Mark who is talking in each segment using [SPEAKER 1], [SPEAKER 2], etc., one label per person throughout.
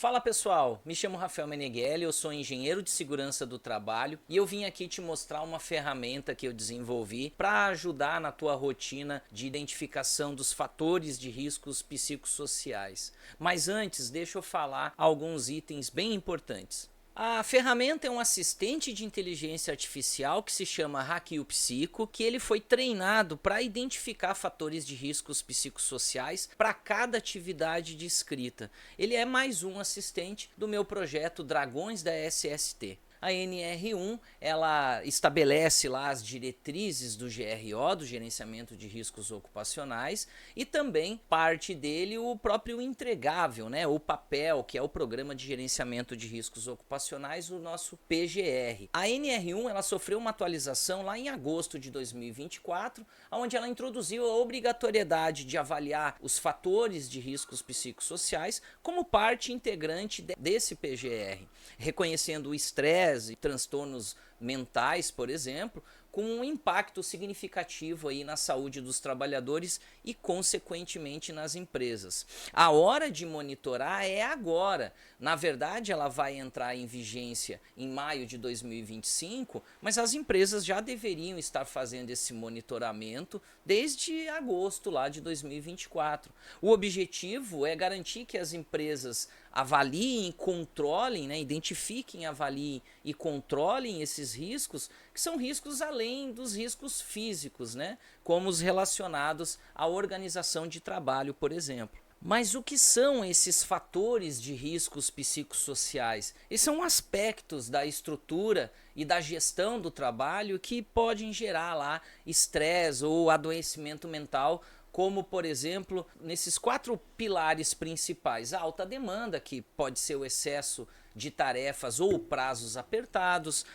[SPEAKER 1] Fala pessoal, me chamo Rafael Meneghelli, eu sou engenheiro de segurança do trabalho e eu vim aqui te mostrar uma ferramenta que eu desenvolvi para ajudar na tua rotina de identificação dos fatores de riscos psicossociais. Mas antes, deixa eu falar alguns itens bem importantes. A ferramenta é um assistente de inteligência artificial que se chama Hackiu Psico, que ele foi treinado para identificar fatores de riscos psicossociais para cada atividade de escrita. Ele é mais um assistente do meu projeto Dragões da SST. A NR1 ela estabelece lá as diretrizes do GRO, do Gerenciamento de Riscos Ocupacionais, e também parte dele o próprio entregável, né, o papel, que é o Programa de Gerenciamento de Riscos Ocupacionais, o nosso PGR. A NR1 ela sofreu uma atualização lá em agosto de 2024, onde ela introduziu a obrigatoriedade de avaliar os fatores de riscos psicossociais como parte integrante desse PGR, reconhecendo o estresse e transtornos mentais, por exemplo, com um impacto significativo aí na saúde dos trabalhadores e, consequentemente, nas empresas. A hora de monitorar é agora. Na verdade, ela vai entrar em vigência em maio de 2025, mas as empresas já deveriam estar fazendo esse monitoramento desde agosto lá de 2024. O objetivo é garantir que as empresas avaliem, controlem, né, identifiquem, avaliem e controlem esses riscos, que são riscos além dos riscos físicos, né, como os relacionados à organização de trabalho, por exemplo. Mas o que são esses fatores de riscos psicossociais? Esses são aspectos da estrutura e da gestão do trabalho que podem gerar lá estresse ou adoecimento mental, como, por exemplo, nesses 4 pilares principais. A alta demanda, que pode ser o excesso de tarefas ou prazos apertados,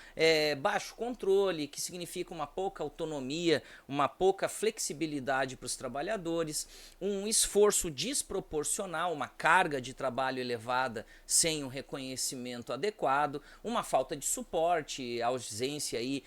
[SPEAKER 1] baixo controle, que significa uma pouca autonomia, uma pouca flexibilidade para os trabalhadores, um esforço desproporcional, uma carga de trabalho elevada sem um reconhecimento adequado, uma falta de suporte, a ausência aí,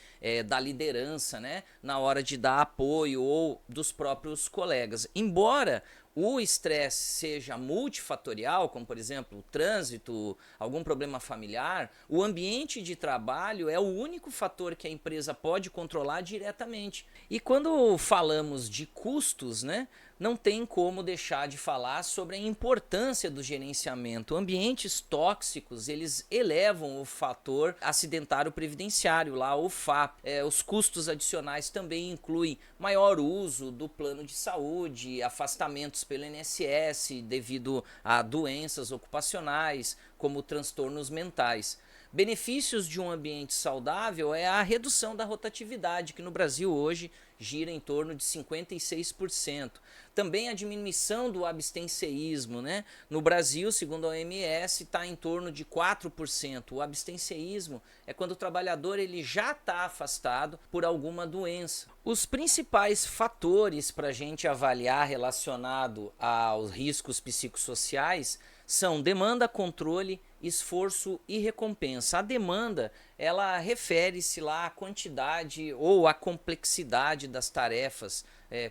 [SPEAKER 1] da liderança, né, na hora de dar apoio ou dos próprios colegas. Embora o estresse seja multifatorial, como por exemplo o trânsito, algum problema familiar, o ambiente de trabalho é o único fator que a empresa pode controlar diretamente. E quando falamos de custos, né, não tem como deixar de falar sobre a importância do gerenciamento. Ambientes tóxicos, eles elevam o fator acidentário previdenciário, lá o FAP. Os custos adicionais também incluem maior uso do plano de saúde, afastamentos pelo INSS devido a doenças ocupacionais, como transtornos mentais. Benefícios de um ambiente saudável é a redução da rotatividade, que no Brasil hoje gira em torno de 56%. Também a diminuição do abstencionismo, né? No Brasil, segundo a OMS, está em torno de 4%. O abstencionismo é quando o trabalhador ele já está afastado por alguma doença. Os principais fatores para a gente avaliar relacionado aos riscos psicossociais são demanda, controle, esforço e recompensa. A demanda, ela refere-se lá à quantidade ou à complexidade das tarefas,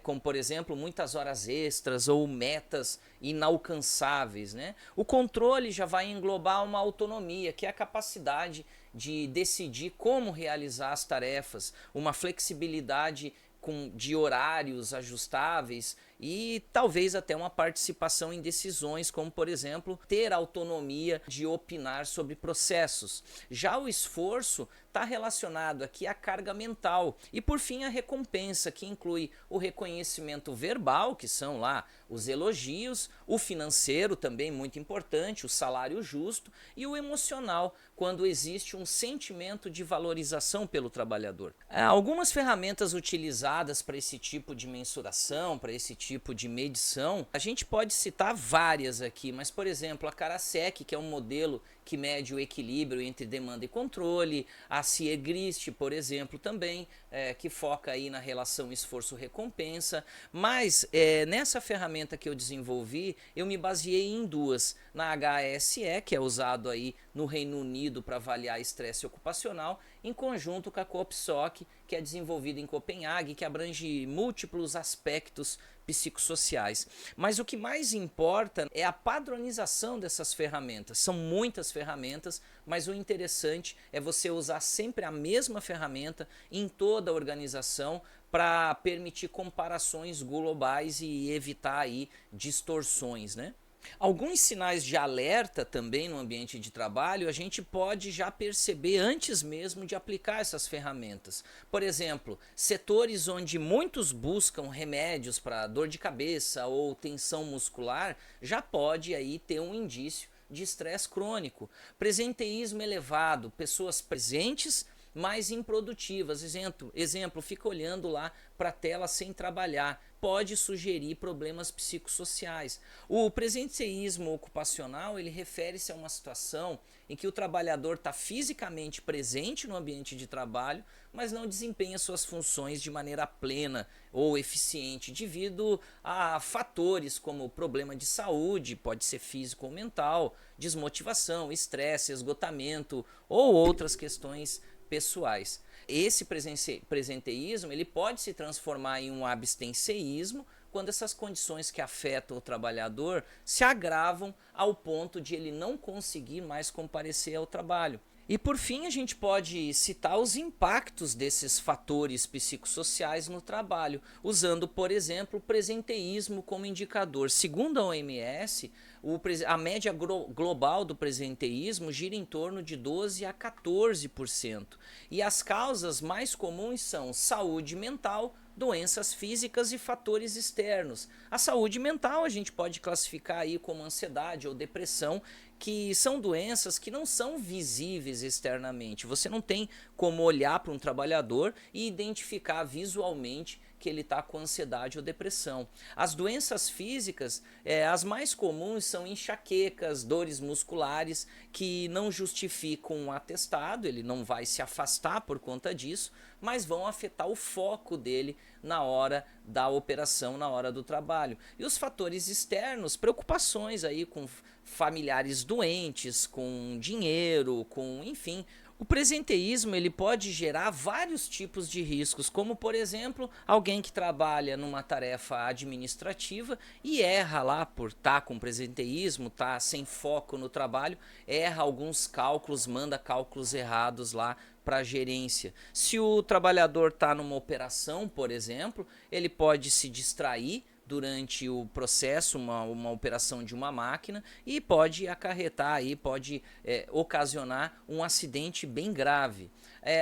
[SPEAKER 1] como por exemplo muitas horas extras ou metas inalcançáveis, né? O controle já vai englobar uma autonomia, que é a capacidade de decidir como realizar as tarefas, uma flexibilidade de horários ajustáveis e talvez até uma participação em decisões, como por exemplo ter autonomia de opinar sobre processos. Já o esforço está relacionado aqui à carga mental e por fim a recompensa, que inclui o reconhecimento verbal, que são lá os elogios, o financeiro também muito importante, o salário justo, e o emocional, quando existe um sentimento de valorização pelo trabalhador. Algumas ferramentas utilizadas para esse tipo de mensuração, para esse tipo de medição, a gente pode citar várias aqui, mas por exemplo a Karasek, que é um modelo que mede o equilíbrio entre demanda e controle, a Siegrist, por exemplo, também, que foca aí na relação esforço-recompensa, mas nessa ferramenta que eu desenvolvi, eu me baseei em duas, na HSE, que é usado aí no Reino Unido para avaliar estresse ocupacional, em conjunto com a COPSOC, que é desenvolvida em Copenhague, que abrange múltiplos aspectos psicossociais. Mas o que mais importa é a padronização dessas ferramentas. São muitas ferramentas, mas o interessante é você usar sempre a mesma ferramenta em toda a organização para permitir comparações globais e evitar aí distorções, né? Alguns sinais de alerta também no ambiente de trabalho a gente pode já perceber antes mesmo de aplicar essas ferramentas. Por exemplo, setores onde muitos buscam remédios para dor de cabeça ou tensão muscular já pode aí ter um indício de estresse crônico. Presenteísmo elevado, pessoas presentes mais improdutivas. Exemplo, fica olhando lá para a tela sem trabalhar. Pode sugerir problemas psicossociais. O presenteísmo ocupacional, ele refere-se a uma situação em que o trabalhador está fisicamente presente no ambiente de trabalho, mas não desempenha suas funções de maneira plena ou eficiente, devido a fatores como problema de saúde, pode ser físico ou mental, desmotivação, estresse, esgotamento ou outras questões pessoais. Esse presenteísmo ele pode se transformar em um abstenceísmo quando essas condições que afetam o trabalhador se agravam ao ponto de ele não conseguir mais comparecer ao trabalho. E por fim, a gente pode citar os impactos desses fatores psicossociais no trabalho, usando, por exemplo, o presenteísmo como indicador. Segundo a OMS, a média global do presenteísmo gira em torno de 12 a 14%. E as causas mais comuns são saúde mental, doenças físicas e fatores externos. A saúde mental a gente pode classificar aí como ansiedade ou depressão, que são doenças que não são visíveis externamente. Você não tem como olhar para um trabalhador e identificar visualmente que ele está com ansiedade ou depressão. As doenças físicas, as mais comuns são enxaquecas, dores musculares, que não justificam um atestado, ele não vai se afastar por conta disso, mas vão afetar o foco dele na hora da operação, na hora do trabalho. E os fatores externos, preocupações aí com familiares doentes, com dinheiro, com, enfim. O presenteísmo ele pode gerar vários tipos de riscos, como por exemplo, alguém que trabalha numa tarefa administrativa e erra lá por estar com presenteísmo, tá sem foco no trabalho, erra alguns cálculos, manda cálculos errados lá para a gerência. Se o trabalhador está numa operação, por exemplo, ele pode se distrair durante o processo, uma operação de uma máquina, e pode acarretar aí, pode ocasionar um acidente bem grave.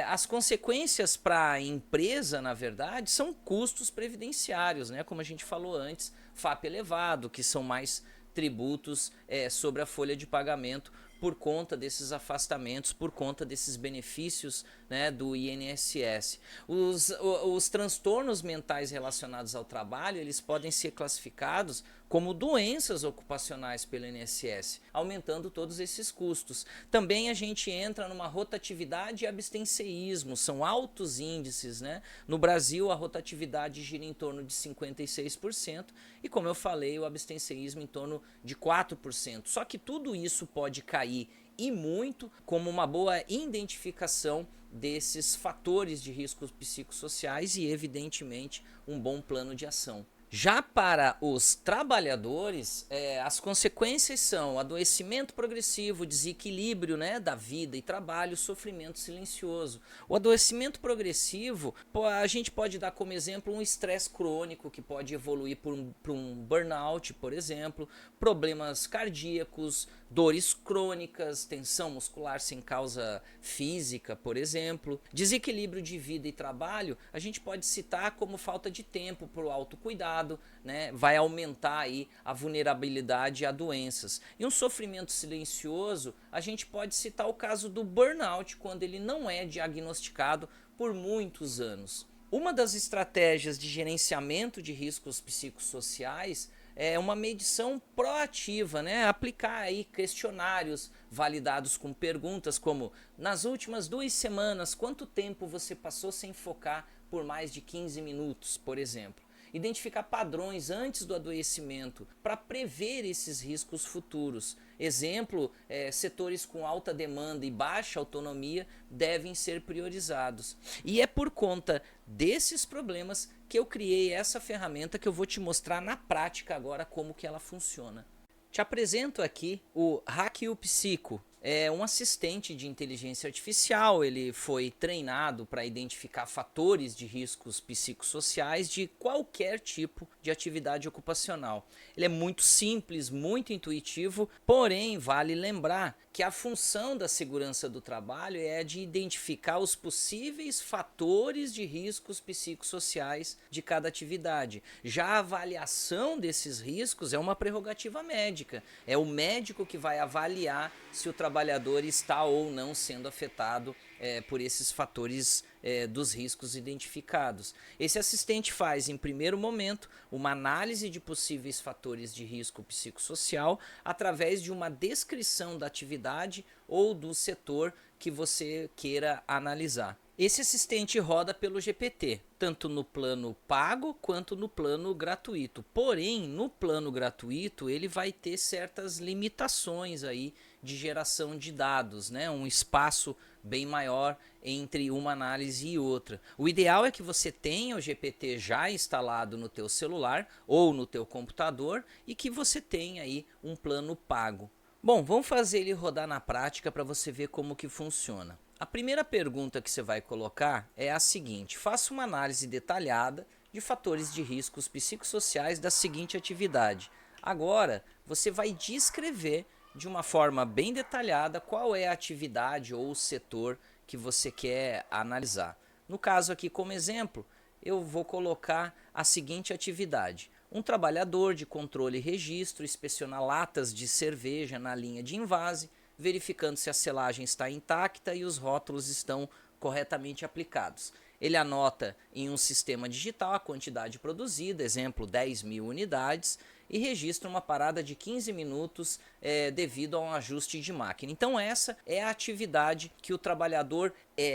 [SPEAKER 1] As consequências para a empresa, na verdade, são custos previdenciários, né? Como a gente falou antes, FAP elevado, que são mais tributos sobre a folha de pagamento por conta desses afastamentos, por conta desses benefícios, né, do INSS. Os transtornos mentais relacionados ao trabalho, eles podem ser classificados como doenças ocupacionais pelo INSS, aumentando todos esses custos. Também a gente entra numa rotatividade e abstenceísmo, são altos índices, né? No Brasil a rotatividade gira em torno de 56% e, como eu falei, o abstenceísmo em torno de 4%. Só que tudo isso pode cair e muito como uma boa identificação desses fatores de riscos psicossociais e, evidentemente, um bom plano de ação. Já para os trabalhadores, as consequências são adoecimento progressivo, desequilíbrio, né, da vida e trabalho, sofrimento silencioso. O adoecimento progressivo, a gente pode dar como exemplo um estresse crônico que pode evoluir para um burnout, por exemplo, problemas cardíacos, dores crônicas, tensão muscular sem causa física, por exemplo. Desequilíbrio de vida e trabalho, a gente pode citar como falta de tempo para o autocuidado, né? Vai aumentar aí a vulnerabilidade a doenças. E um sofrimento silencioso, a gente pode citar o caso do burnout, quando ele não é diagnosticado por muitos anos. Uma das estratégias de gerenciamento de riscos psicossociais é uma medição proativa, né? Aplicar aí questionários validados com perguntas como: nas últimas 2 semanas, quanto tempo você passou sem focar por mais de 15 minutos, por exemplo. Identificar padrões antes do adoecimento para prever esses riscos futuros. Exemplo, setores com alta demanda e baixa autonomia devem ser priorizados. E é por conta desses problemas que eu criei essa ferramenta que eu vou te mostrar na prática agora como que ela funciona. Te apresento aqui o Hackiu Psico. É um assistente de inteligência artificial, ele foi treinado para identificar fatores de riscos psicossociais de qualquer tipo de atividade ocupacional. Ele é muito simples, muito intuitivo, porém vale lembrar que a função da segurança do trabalho é de identificar os possíveis fatores de riscos psicossociais de cada atividade. Já a avaliação desses riscos é uma prerrogativa médica, é o médico que vai avaliar se o trabalhador está ou não sendo afetado por esses fatores dos riscos identificados. Esse assistente faz, em primeiro momento, uma análise de possíveis fatores de risco psicossocial através de uma descrição da atividade ou do setor que você queira analisar. Esse assistente roda pelo GPT, tanto no plano pago quanto no plano gratuito. Porém, no plano gratuito, ele vai ter certas limitações aí de geração de dados, né? Um espaço bem maior entre uma análise e outra. O ideal é que você tenha o GPT já instalado no teu celular ou no teu computador e que você tenha aí um plano pago. Bom, vamos fazer ele rodar na prática para você ver como que funciona. A primeira pergunta que você vai colocar é a seguinte: faça uma análise detalhada de fatores de riscos psicossociais da seguinte atividade. Agora, você vai descrever de uma forma bem detalhada qual é a atividade ou o setor que você quer analisar. No caso aqui, como exemplo, eu vou colocar a seguinte atividade: um trabalhador de controle e registro inspeciona latas de cerveja na linha de invase, verificando se a selagem está intacta e os rótulos estão corretamente aplicados. Ele anota em um sistema digital a quantidade produzida, exemplo 10.000 unidades, e registra uma parada de 15 minutos devido a um ajuste de máquina. Então essa é a atividade que o trabalhador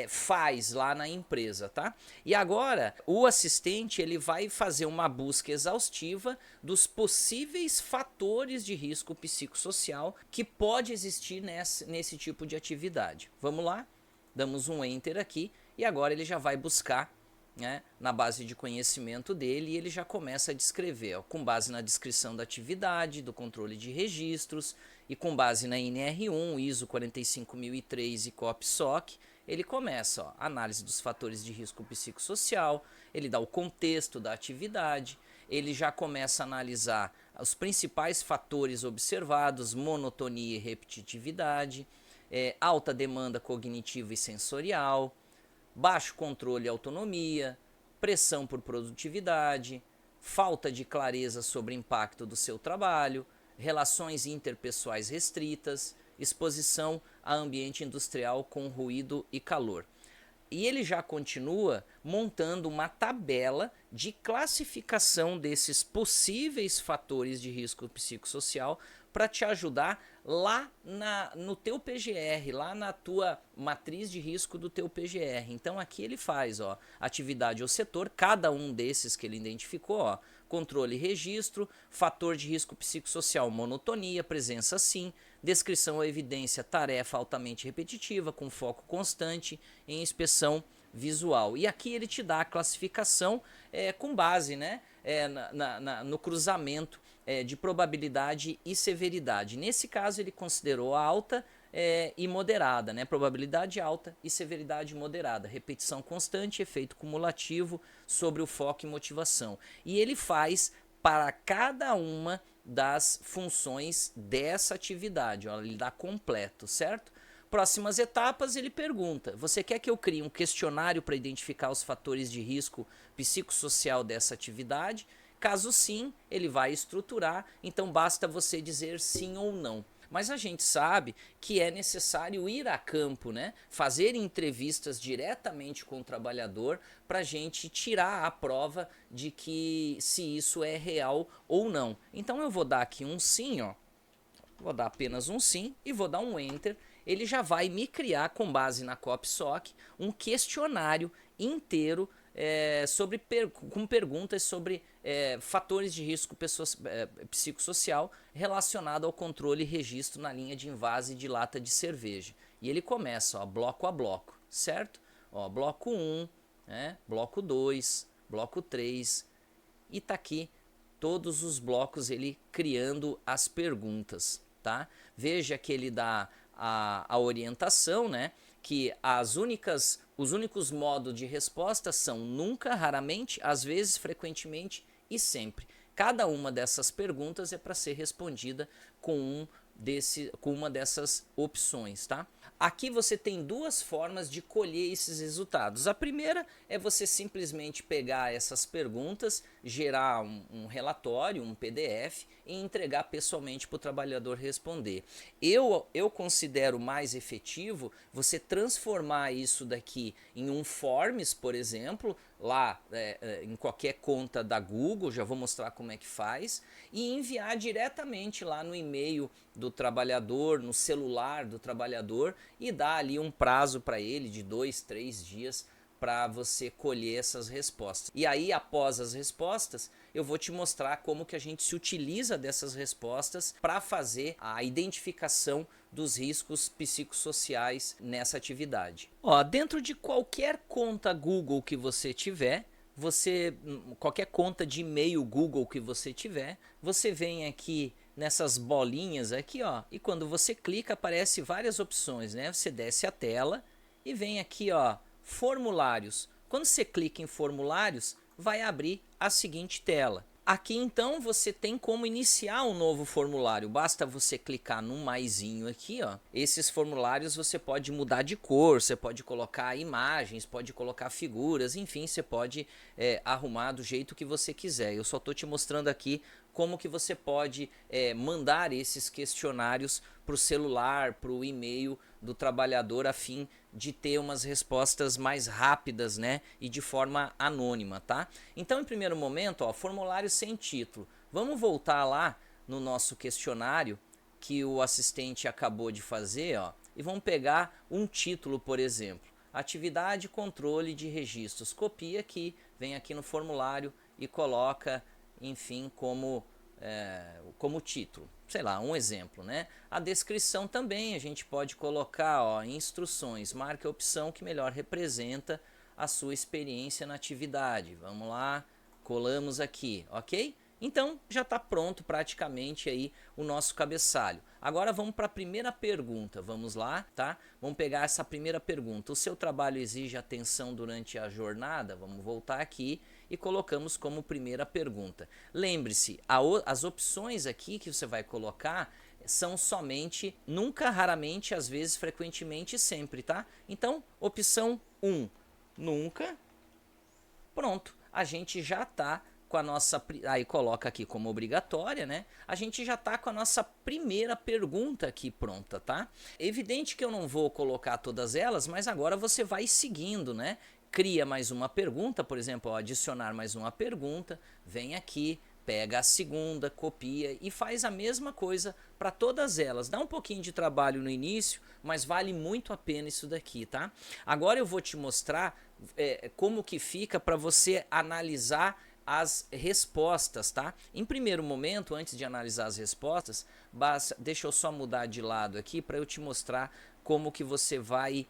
[SPEAKER 1] faz lá na empresa, tá? E agora o assistente ele vai fazer uma busca exaustiva dos possíveis fatores de risco psicossocial que pode existir nesse tipo de atividade. Vamos lá? Damos um Enter aqui e agora ele já vai buscar, né, na base de conhecimento dele, e ele já começa a descrever, ó, com base na descrição da atividade, do controle de registros e com base na NR1, ISO 45003 e COP/SOC, ele começa, ó, análise dos fatores de risco psicossocial, ele dá o contexto da atividade, ele já começa a analisar os principais fatores observados, monotonia e repetitividade, alta demanda cognitiva e sensorial, baixo controle e autonomia, pressão por produtividade, falta de clareza sobre o impacto do seu trabalho, relações interpessoais restritas, exposição a ambiente industrial com ruído e calor. E ele já continua montando uma tabela de classificação desses possíveis fatores de risco psicossocial para te ajudar lá no teu PGR, lá na tua matriz de risco do teu PGR. Então aqui ele faz, ó, atividade ou setor, cada um desses que ele identificou, ó, controle e registro, fator de risco psicossocial, monotonia, presença sim, descrição ou evidência, tarefa altamente repetitiva, com foco constante em inspeção visual. E aqui ele te dá a classificação com base, né, no cruzamento de probabilidade e severidade. Nesse caso ele considerou alta e moderada, né? Probabilidade alta e severidade moderada, repetição constante, efeito cumulativo sobre o foco e motivação. E ele faz para cada uma das funções dessa atividade, ó, ele dá completo, certo? Próximas etapas ele pergunta: você quer que eu crie um questionário para identificar os fatores de risco psicossocial dessa atividade? Caso sim, ele vai estruturar, então basta você dizer sim ou não. Mas a gente sabe que é necessário ir a campo, né? Fazer entrevistas diretamente com o trabalhador para a gente tirar a prova de que se isso é real ou não. Então eu vou dar aqui um sim, ó. Vou dar apenas um sim e vou dar um enter. Ele já vai me criar, com base na COP/SOC, um questionário inteiro com perguntas sobre fatores de risco psicossocial relacionado ao controle e registro na linha de envase de lata de cerveja. E ele começa, ó, bloco a bloco, certo? Ó, bloco 1, né? Bloco 2, bloco 3, e tá aqui todos os blocos ele criando as perguntas, tá? Veja que ele dá a orientação, né? Que os únicos modos de resposta são nunca, raramente, às vezes, frequentemente e sempre. Cada uma dessas perguntas é para ser respondida com uma dessas opções, tá? Aqui você tem duas formas de colher esses resultados. A primeira é você simplesmente pegar essas perguntas, gerar um relatório, um PDF e entregar pessoalmente para o trabalhador responder. Eu considero mais efetivo você transformar isso daqui em um Forms, por exemplo, lá em qualquer conta da Google, já vou mostrar como é que faz, e enviar diretamente lá no e-mail do trabalhador, no celular do trabalhador, e dar ali um prazo para ele de 2, 3 dias para você colher essas respostas. E aí, após as respostas, eu vou te mostrar como que a gente se utiliza dessas respostas para fazer a identificação dos riscos psicossociais nessa atividade. Ó, dentro de qualquer conta Google que você tiver, qualquer conta de e-mail Google que você tiver, você vem aqui nessas bolinhas aqui, ó, e quando você clica aparece várias opções, né? Você desce a tela e vem aqui, ó, formulários. Quando você clica em formulários, vai abrir a seguinte tela. Aqui então você tem como iniciar um novo formulário, basta você clicar no maisinho aqui, ó. Esses formulários você pode mudar de cor, você pode colocar imagens, pode colocar figuras, enfim, você pode arrumar do jeito que você quiser. Eu só estou te mostrando aqui como que você pode mandar esses questionários para o celular, para o e-mail do trabalhador, a fim de ter umas respostas mais rápidas, né, e de forma anônima, tá? Então, em primeiro momento, ó, formulário sem título. Vamos voltar lá no nosso questionário que o assistente acabou de fazer, ó, e vamos pegar um título, por exemplo. Atividade controle de registros. Copia aqui, vem aqui no formulário e coloca, enfim, como título. Sei lá, um exemplo, né? A descrição também a gente pode colocar, ó, instruções. Marque a opção que melhor representa a sua experiência na atividade. Vamos lá, colamos aqui, ok? Então já está pronto praticamente aí o nosso cabeçalho. Agora vamos para a primeira pergunta, vamos lá, tá? Vamos pegar essa primeira pergunta. O seu trabalho exige atenção durante a jornada? Vamos voltar aqui e colocamos como primeira pergunta. Lembre-se, as opções aqui que você vai colocar são somente nunca, raramente, às vezes, frequentemente e sempre, tá? Então, opção 1, nunca. Pronto, a gente já está com a nossa, aí coloca aqui como obrigatória, né? A gente já está com a nossa primeira pergunta aqui pronta, tá? Evidente que eu não vou colocar todas elas, mas agora você vai seguindo, né? Cria mais uma pergunta, por exemplo, ó, adicionar mais uma pergunta, vem aqui, pega a segunda, copia e faz a mesma coisa para todas elas. Dá um pouquinho de trabalho no início, mas vale muito a pena isso daqui, tá? Agora eu vou te mostrar como que fica para você analisar as respostas, tá? Em primeiro momento, antes de analisar as respostas, deixa eu só mudar de lado aqui para eu te mostrar como que você vai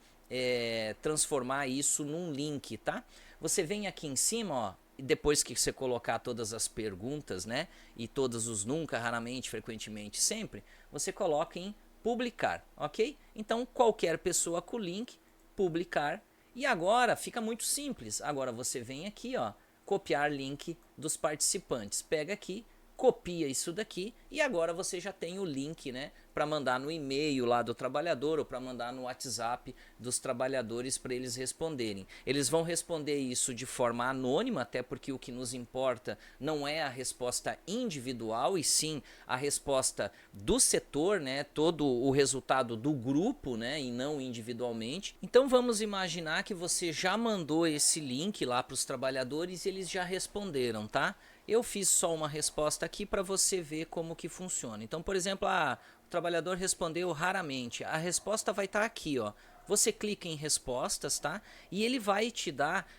[SPEAKER 1] transformar isso num link, tá? Você vem aqui em cima, ó, e depois que você colocar todas as perguntas, né, e todos os nunca, raramente, frequentemente, sempre, você coloca em publicar, ok? Então, qualquer pessoa com o link, publicar, e agora fica muito simples. Agora você vem aqui, ó, copiar link dos participantes. Pega aqui, copia isso daqui e agora você já tem o link, né, para mandar no e-mail lá do trabalhador ou para mandar no WhatsApp dos trabalhadores para eles responderem. Eles vão responder isso de forma anônima, até porque o que nos importa não é a resposta individual e sim a resposta do setor, né, todo o resultado do grupo, né, e não individualmente. Então vamos imaginar que você já mandou esse link lá para os trabalhadores e eles já responderam, tá? Eu fiz só uma resposta aqui para você ver como que funciona. Então, por exemplo, o trabalhador respondeu raramente. A resposta vai estar aqui, ó. você clica em respostas, tá? E ele vai te dar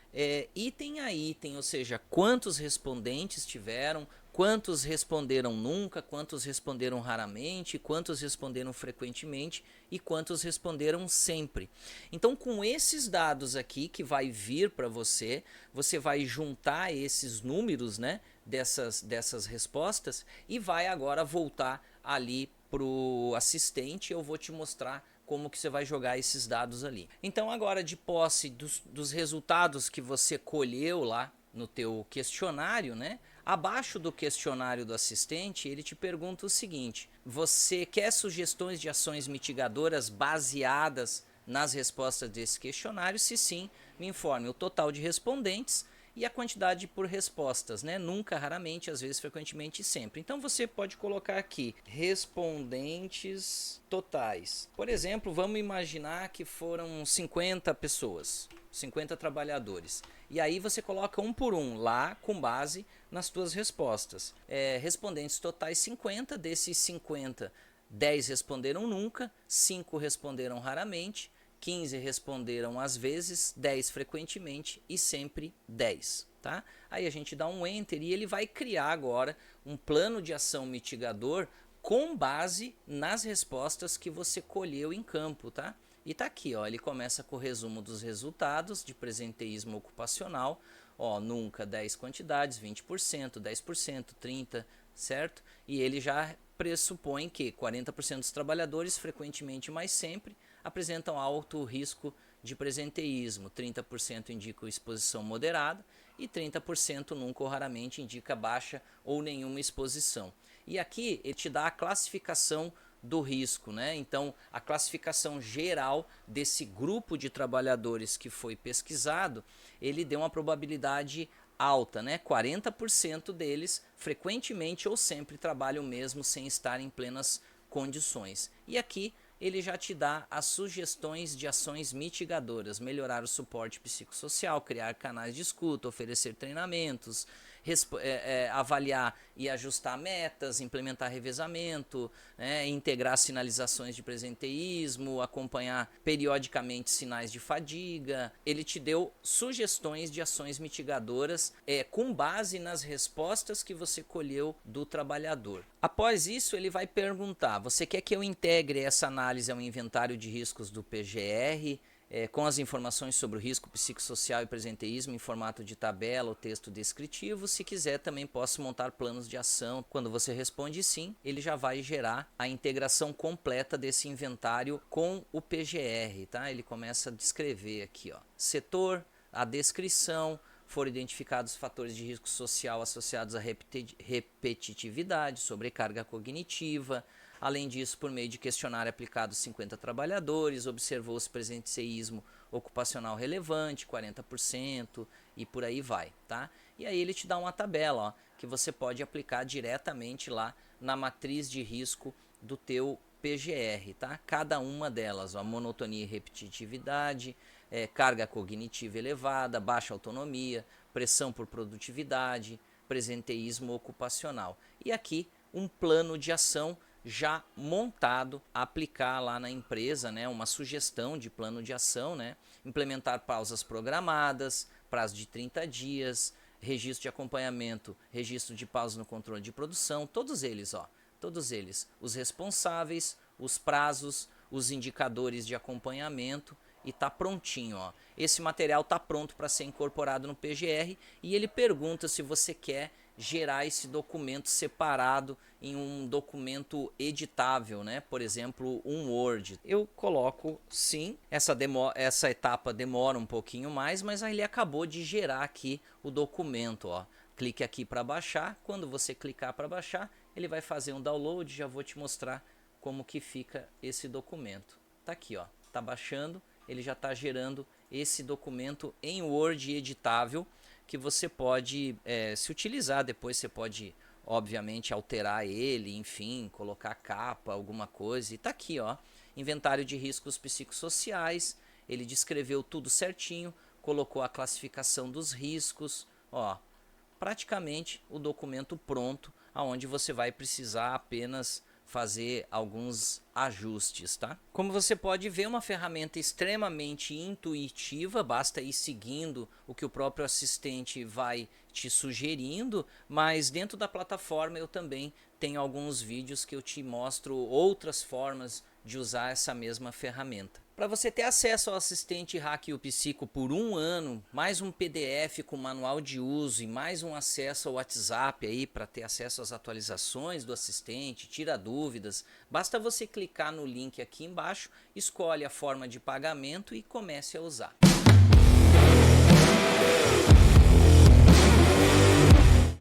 [SPEAKER 1] item a item, ou seja, quantos respondentes tiveram, quantos responderam nunca, quantos responderam raramente, quantos responderam frequentemente e quantos responderam sempre. Então, com esses dados aqui que vai vir para você, você vai juntar esses números, né, dessas respostas e vai agora voltar ali pro assistente. Eu vou te mostrar como que você vai jogar esses dados ali. Então agora, de posse dos resultados que você colheu lá no teu questionário, né? Abaixo do questionário do assistente, ele te pergunta o seguinte: você quer sugestões de ações mitigadoras baseadas nas respostas desse questionário? Se sim, me informe o total de respondentes e a quantidade por respostas, né? Nunca, raramente, às vezes, frequentemente e sempre. Então você pode colocar aqui respondentes totais. Por exemplo, vamos imaginar que foram 50 pessoas, 50 trabalhadores. E aí você coloca um por um lá com base nas tuas respostas. Respondentes totais 50, desses 50, 10 responderam nunca, 5 responderam raramente, 15 responderam às vezes, 10 frequentemente e sempre 10. Tá? Aí a gente dá um enter e ele vai criar agora um plano de ação mitigador com base nas respostas que você colheu em campo. Tá? E tá aqui, ó, ele começa com o resumo dos resultados de presenteísmo ocupacional. Ó, nunca 10 quantidades, 20%, 10%, 30%, certo? E ele já pressupõe que 40% dos trabalhadores, frequentemente mais sempre, apresentam alto risco de presenteísmo, 30% indicam exposição moderada e 30% nunca ou raramente indica baixa ou nenhuma exposição. E aqui ele te dá a classificação do risco, né? Então, a classificação geral desse grupo de trabalhadores que foi pesquisado, ele deu uma probabilidade alta, né? 40% deles frequentemente ou sempre trabalham mesmo sem estar em plenas condições. E aqui ele já te dá as sugestões de ações mitigadoras: melhorar o suporte psicossocial, criar canais de escuta, oferecer treinamentos, avaliar e ajustar metas, implementar revezamento, né, integrar sinalizações de presenteísmo, acompanhar periodicamente sinais de fadiga. Ele te deu sugestões de ações mitigadoras com base nas respostas que você colheu do trabalhador. Após isso, ele vai perguntar: você quer que eu integre essa análise ao inventário de riscos do PGR, com as informações sobre o risco psicossocial e presenteísmo em formato de tabela ou texto descritivo? Se quiser, também posso montar planos de ação. Quando você responde sim, ele já vai gerar a integração completa desse inventário com o PGR, tá? Ele começa a descrever aqui, ó, setor, a descrição, foram identificados fatores de risco social associados à repetitividade, sobrecarga cognitiva. Além disso, por meio de questionário aplicado a 50 trabalhadores, observou-se presenteísmo ocupacional relevante, 40%, e por aí vai, tá? E aí ele te dá uma tabela, ó, que você pode aplicar diretamente lá na matriz de risco do teu PGR, tá? Cada uma delas, ó, monotonia e repetitividade, carga cognitiva elevada, baixa autonomia, pressão por produtividade, presenteísmo ocupacional. E aqui um plano de ação já montado a aplicar lá na empresa, né? Uma sugestão de plano de ação, né? Implementar pausas programadas, prazo de 30 dias, registro de acompanhamento, registro de pausa no controle de produção, todos eles, ó, todos eles, os responsáveis, os prazos, os indicadores de acompanhamento, e tá prontinho, ó. Esse material tá pronto para ser incorporado no PGR e ele pergunta se você quer gerar esse documento separado em um documento editável, né? Por exemplo, um Word. Eu coloco sim, essa etapa demora um pouquinho mais, mas aí ele acabou de gerar aqui o documento, ó. Clique aqui para baixar. Quando você clicar para baixar, ele vai fazer um download. Já vou te mostrar como que fica esse documento. Tá aqui, ó. Tá baixando. Ele já está gerando esse documento em Word editável que você pode se utilizar. Depois você pode, obviamente, alterar ele, enfim, colocar capa, alguma coisa. E tá aqui, ó, inventário de riscos psicossociais. Ele descreveu tudo certinho, colocou a classificação dos riscos, ó, praticamente o documento pronto, aonde você vai precisar apenas fazer alguns ajustes, tá? Como você pode ver, é uma ferramenta extremamente intuitiva, basta ir seguindo o que o próprio assistente vai te sugerindo, mas dentro da plataforma eu também tenho alguns vídeos que eu te mostro outras formas de usar essa mesma ferramenta. Para você ter acesso ao assistente Hack o Psico por 1 ano, mais um PDF com manual de uso e mais um acesso ao WhatsApp aí para ter acesso às atualizações do assistente, tira dúvidas, basta você clicar no link aqui embaixo, escolhe a forma de pagamento e comece a usar.